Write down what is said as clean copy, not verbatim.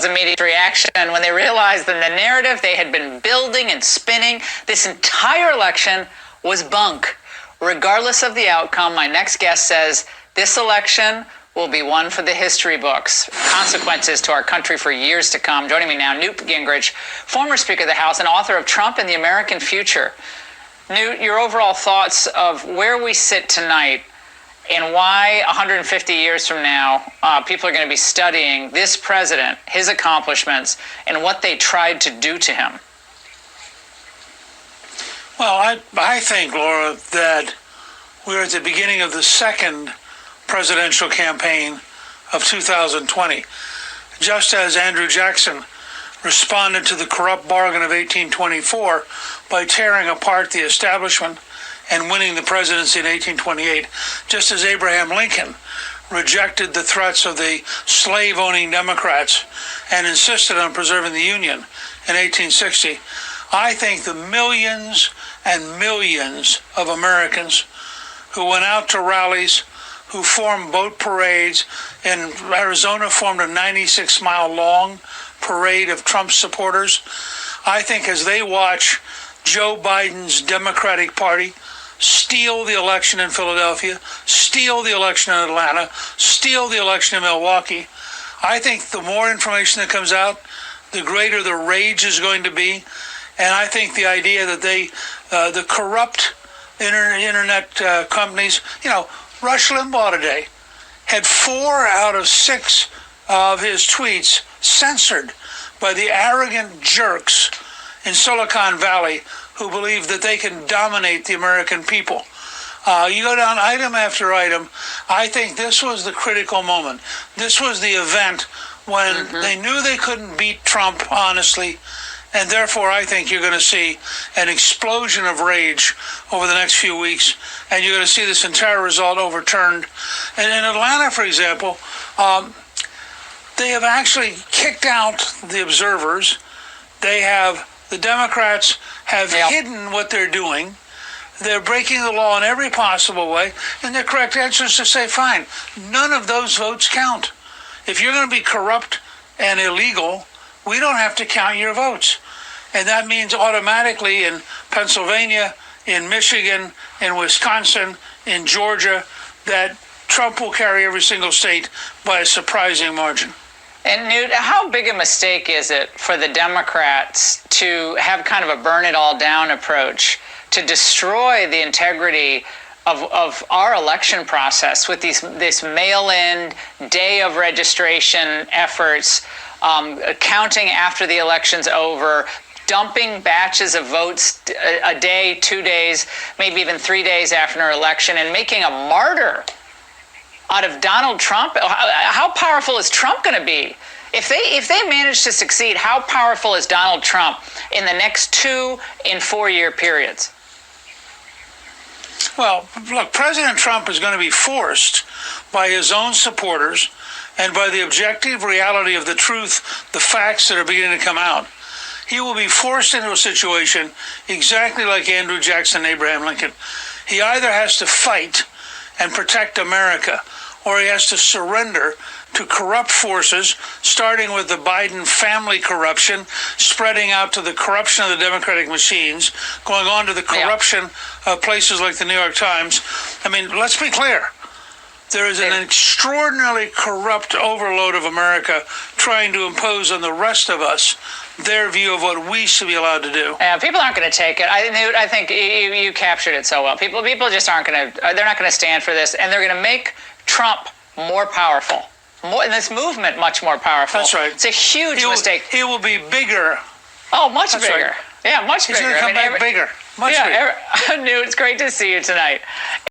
immediate reaction when they realized that the narrative they had been building and spinning this entire election was bunk. Regardless of the outcome, my next guest says this election will be one for the history books. Consequences to our country for years to come. Joining me now, Newt Gingrich, former Speaker of the House and author of Trump and the American Future. Newt, your overall thoughts of where we sit tonight and why 150 years from now, people are going to be studying this president, his accomplishments, and what they tried to do to him. Well, I think, Laura, that we're at the beginning of the second presidential campaign of 2020. Just as Andrew Jackson responded to the corrupt bargain of 1824 by tearing apart the establishment and winning the presidency in 1828, just as Abraham Lincoln rejected the threats of the slave-owning Democrats and insisted on preserving the Union in 1860, I think the millions and millions of Americans who went out to rallies, who formed boat parades, in Arizona formed a 96-mile-long parade of Trump supporters. I think as they watch Joe Biden's Democratic Party steal the election in Philadelphia, steal the election in Atlanta, steal the election in Milwaukee, I think the more information that comes out, the greater the rage is going to be. And I think the idea that the corrupt internet companies, Rush Limbaugh today had 4 out of 6 of his tweets censored by the arrogant jerks in Silicon Valley who believe that they can dominate the American people. You go down item after item. I think this was the critical moment. This was the event when they knew they couldn't beat Trump, honestly. And therefore, I think you're going to see an explosion of rage over the next few weeks, and you're going to see this entire result overturned. And in Atlanta, for example, they have actually kicked out the observers. The Democrats have hidden what they're doing. They're breaking the law in every possible way. And the correct answer is to say, fine, none of those votes count. If you're going to be corrupt and illegal, we don't have to count your votes. And that means automatically in Pennsylvania, in Michigan, in Wisconsin, in Georgia, that Trump will carry every single state by a surprising margin. And Newt, how big a mistake is it for the Democrats to have kind of a burn it all down approach to destroy the integrity of our election process with this mail-in day of registration efforts, counting after the election's over, dumping batches of votes a day, 2 days, maybe even 3 days after an election, and making a martyr out of Donald Trump? How powerful is Trump going to be? If they manage to succeed, how powerful is Donald Trump in the next 2 and 4 year periods? Well, look, President Trump is going to be forced by his own supporters and by the objective reality of the truth, the facts that are beginning to come out. He will be forced into a situation exactly like Andrew Jackson and Abraham Lincoln. He either has to fight and protect America, or he has to surrender to corrupt forces, starting with the Biden family corruption, spreading out to the corruption of the Democratic machines, going on to the corruption of places like the New York Times. I mean, let's be clear. There is an extraordinarily corrupt overload of America trying to impose on the rest of us their view of what we should be allowed to do. Yeah, people aren't going to take it. I think you captured it so well. People just aren't going to. They're not going to stand for this, and they're going to make Trump more powerful, and this movement much more powerful. That's right. It's a huge mistake. He will be bigger. Oh, much bigger. Right. Yeah, much bigger. He's going to come back bigger. Much bigger. Newt, it's great to see you tonight.